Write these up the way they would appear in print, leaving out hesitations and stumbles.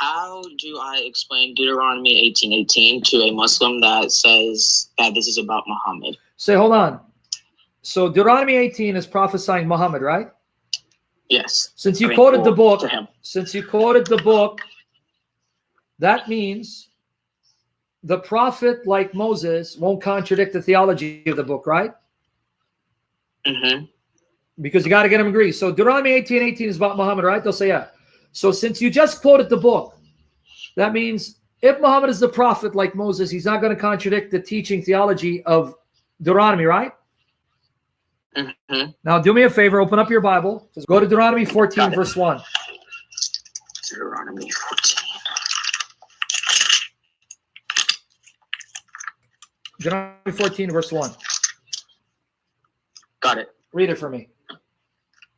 how do I explain Deuteronomy 18:18 to a Muslim that says that this is about Muhammad? Say, hold on. So Deuteronomy 18 is prophesying Muhammad, right? Yes. Since you quoted the book, to him. since you quoted the book, that means the prophet, like Moses, won't contradict the theology of the book, right? Mm-hmm. Because you got to get them agree. So Deuteronomy 18:18 is about Muhammad, right? They'll say, yeah. So since you just quoted the book, that means if Muhammad is the prophet like Moses, he's not going to contradict the teaching theology of Deuteronomy, right? Mm-hmm. Now do me a favor, open up your Bible. Just go to Deuteronomy 14, verse 1. Deuteronomy 14. Deuteronomy 14, verse 1. Got it. Read it for me.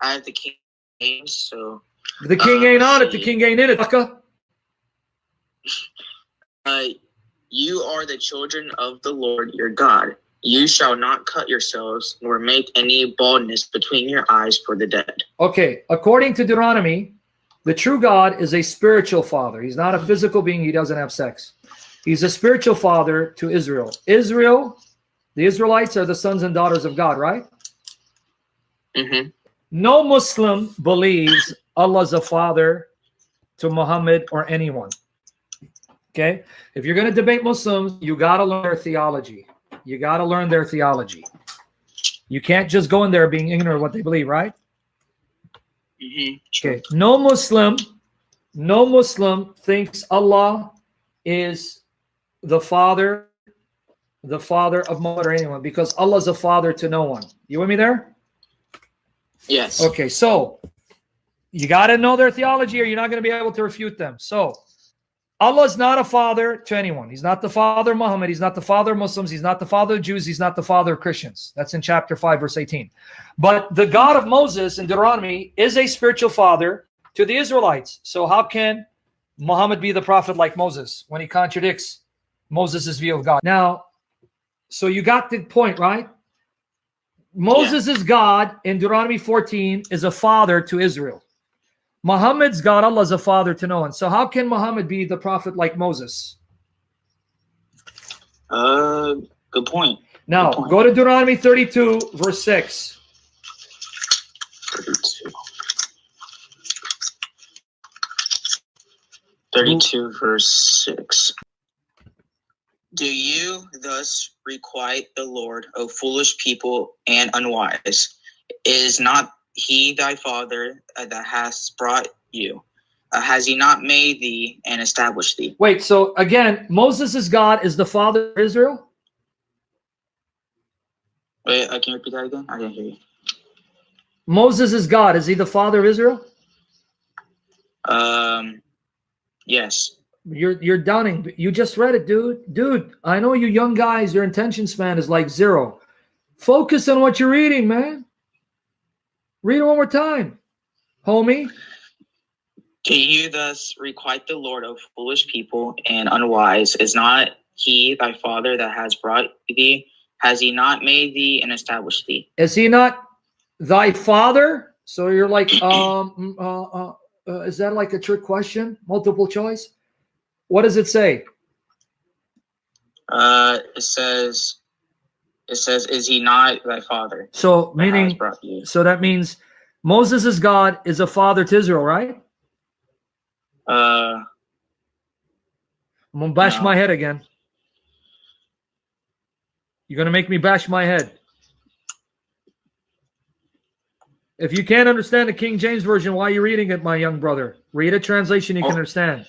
I have the King James, so... The king ain't on it, the king ain't in it, sucker. You are the children of the Lord your God. You shall not cut yourselves, nor make any baldness between your eyes for the dead. Okay, according to Deuteronomy, the true God is a spiritual father. He's not a physical being. He doesn't have sex. He's a spiritual father to Israel. Israel, the Israelites are the sons and daughters of God, right? Mm-hmm. No Muslim believes Allah's a father to Muhammad or anyone. Okay? If you're going to debate Muslims, you got to learn their theology. You got to learn their theology. You can't just go in there being ignorant of what they believe, right? Mm-hmm. Okay. No Muslim thinks Allah is the father of Muhammad or anyone, because Allah is a father to no one. You with me there? Yes. Okay, so you got to know their theology or you're not going to be able to refute them. So Allah is not a father to anyone. He's not the father of Muhammad. He's not the father of Muslims. He's not the father of Jews. He's not the father of Christians. That's in chapter 5, verse 18. But the God of Moses in Deuteronomy is a spiritual father to the Israelites. So how can Muhammad be the prophet like Moses when he contradicts Moses' view of God? Now, so you got the point, right? Moses' God in Deuteronomy 14 is a father to Israel. Muhammad's God, Allah, is a father to no one. So how can Muhammad be the prophet like Moses? Good point. Now, go to Deuteronomy 32, verse 6. 32, verse 6. Do you thus requite the Lord, O foolish people and unwise? Is not he thy father that has brought you? Has he not made thee and established thee? Wait, so again, Moses' God is the father of Israel? Wait, can you repeat that again? I didn't hear you. Moses' God, is he the father of Israel? Yes. You're downing. You just read it, dude. Dude, I know you young guys, your attention span is like 0. Focus on what you're reading, man. Read it one more time, homie. Do you thus requite the Lord, O foolish people and unwise? Is not he thy father that has brought thee? Has he not made thee and established thee? Is he not thy father? So you're like, is that like a trick question? Multiple choice? What does it say? It says, is he not thy father? So meaning, so that means Moses' God is a father to Israel, right? I'm gonna bash my head again. You're gonna make me bash my head. If you can't understand the King James Version, why are you reading it, my young brother? Read a translation you can understand.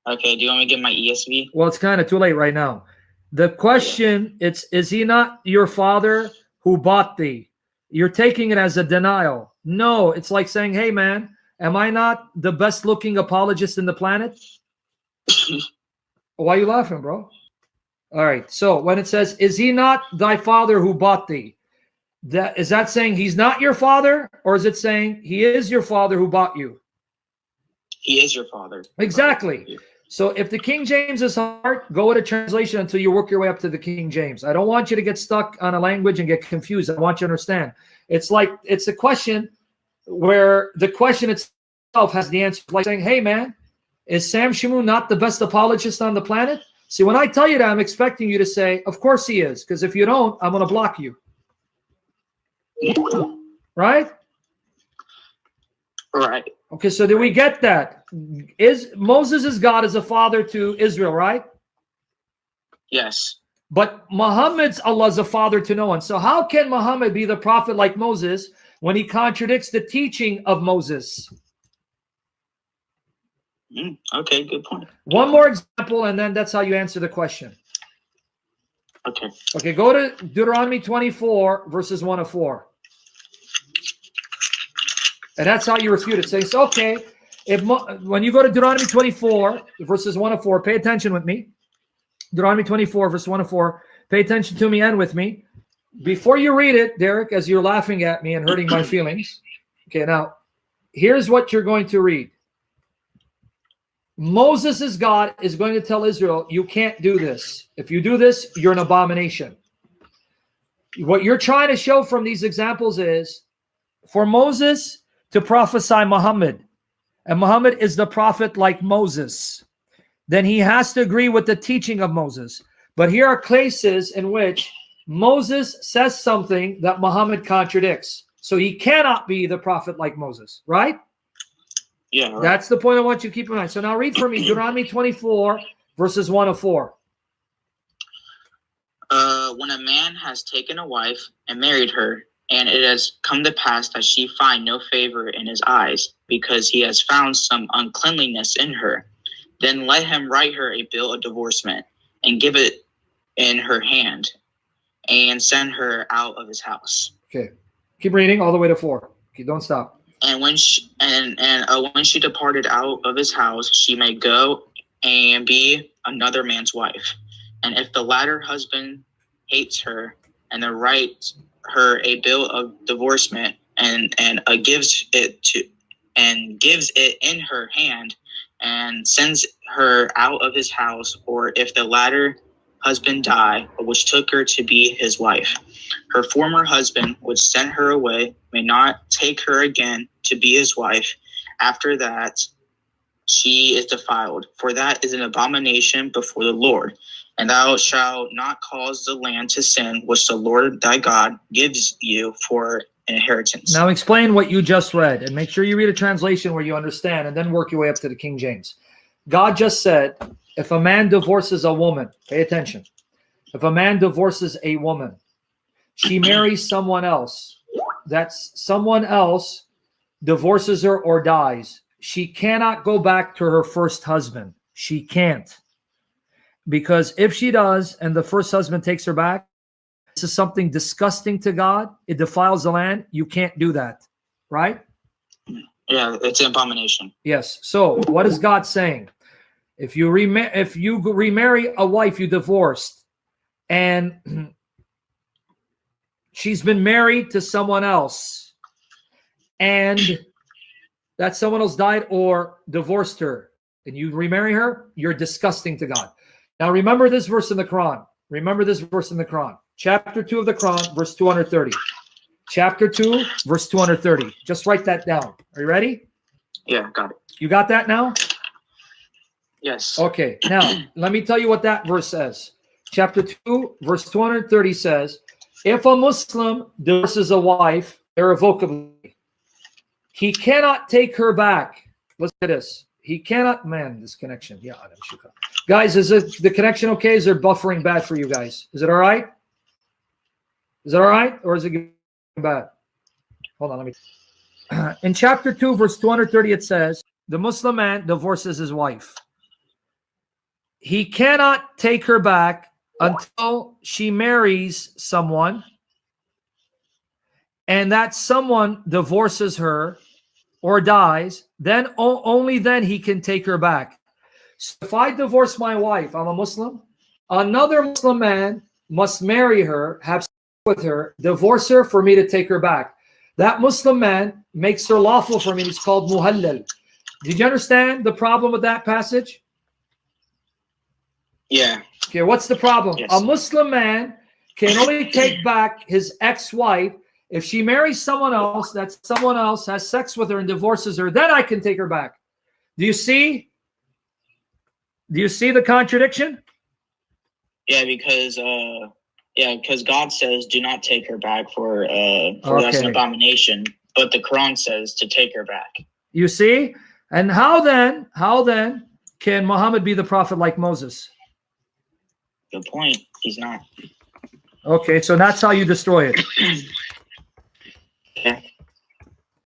Okay, do you want me to get my ESV? Well, it's kind of too late right now. The question, is he not your father who bought thee? You're taking it as a denial. No, it's like saying, hey, man, am I not the best looking apologist in the planet? Why are you laughing, bro? All right, so when it says, is he not thy father who bought thee? Is that saying he's not your father? Or is it saying he is your father who bought you? He is your father. Exactly. So if the King James is hard, go with a translation until you work your way up to the King James. I don't want you to get stuck on a language and get confused. I want you to understand. It's like, it's a question where the question itself has the answer. Like saying, hey, man, Is Sam Shamoun not the best apologist on the planet? See, when I tell you that, I'm expecting you to say, of course he is, because if you don't, I'm going to block you. Right? Right. Okay, so do we get that? Moses is God as a father to Israel, right? Yes. But Muhammad's Allah is a father to no one. So how can Muhammad be the prophet like Moses when he contradicts the teaching of Moses? Okay, good point. One more example, and then that's how you answer the question. Okay. Okay, go to Deuteronomy 24, verses 1 to 4. And that's how you refute it. Say, okay, when you go to Deuteronomy 24, verses 1 to 4, pay attention with me. Deuteronomy 24, verse 1 to 4, pay attention to me and with me. Before you read it, Derek, as you're laughing at me and hurting my feelings, okay, now, here's what you're going to read. Moses' God is going to tell Israel, you can't do this. If you do this, you're an abomination. What you're trying to show from these examples is, for Moses to prophesy Muhammad, and Muhammad is the prophet like Moses, then he has to agree with the teaching of Moses. But here are cases in which Moses says something that Muhammad contradicts. So he cannot be the prophet like Moses, right? Yeah. Right. That's the point I want you to keep in mind. So now read for me Deuteronomy 24, verses 1 to 4. When a man has taken a wife and married her, and it has come to pass that she find no favor in his eyes, because he has found some uncleanliness in her, then let him write her a bill of divorcement and give it in her hand and send her out of his house. Okay. Keep reading all the way to 4. Okay, don't stop. And when she departed out of his house, she may go and be another man's wife. And if the latter husband hates her, and then writes her a bill of divorcement and gives it in her hand and sends her out of his house, or if the latter husband die, which took her to be his wife, her former husband, which sent her away, may not take her again to be his wife. After that, she is defiled, for that is an abomination before the Lord. And thou shalt not cause the land to sin, which the Lord thy God gives you for an inheritance. Now explain what you just read, and make sure you read a translation where you understand, and then work your way up to the King James. God just said, if a man divorces a woman, pay attention. If a man divorces a woman, she marries someone else. That's someone else divorces her or dies. She cannot go back to her first husband. She can't. Because if she does, and the first husband takes her back, this is something disgusting to God. It defiles the land. You can't do that. Right? Yeah, it's an abomination. Yes. So what is God saying? If you remarry a wife you divorced, and she's been married to someone else, and that someone else died or divorced her, and you remarry her, you're disgusting to God. Now remember this verse in the Quran. Remember this verse in the Quran. Chapter 2 of the Quran, verse 230. Chapter 2, verse 230. Just write that down. Are you ready? Yeah, got it. You got that now? Yes. Okay. Now, let me tell you what that verse says. Chapter 2, verse 230 says, if a Muslim divorces a wife irrevocably, he cannot take her back. Listen to this. He cannot, man, this connection. Yeah, guys, is it the connection okay? Is there buffering bad for you guys? Is it all right? Is it all right? Or is it getting bad? Hold on, let me. In chapter 2, verse 230, it says, the Muslim man divorces his wife. He cannot take her back until she marries someone, and that someone divorces her or dies, then only then he can take her back. So if I divorce my wife, I'm a Muslim, another Muslim man must marry her, have sex with her, divorce her for me to take her back. That Muslim man makes her lawful for me. It's called muhallal. Did you understand the problem with that passage? Yeah. Okay, what's the problem? Yes. A Muslim man can only take back his ex-wife if she marries someone else, that someone else has sex with her and divorces her, then I can take her back. Do you see? Do you see the contradiction? Yeah, because God says do not take her back for that's an Okay. abomination. But the Quran says to take her back. You see? And how then can Muhammad be the prophet like Moses? Good point. He's not. Okay, so that's how you destroy it.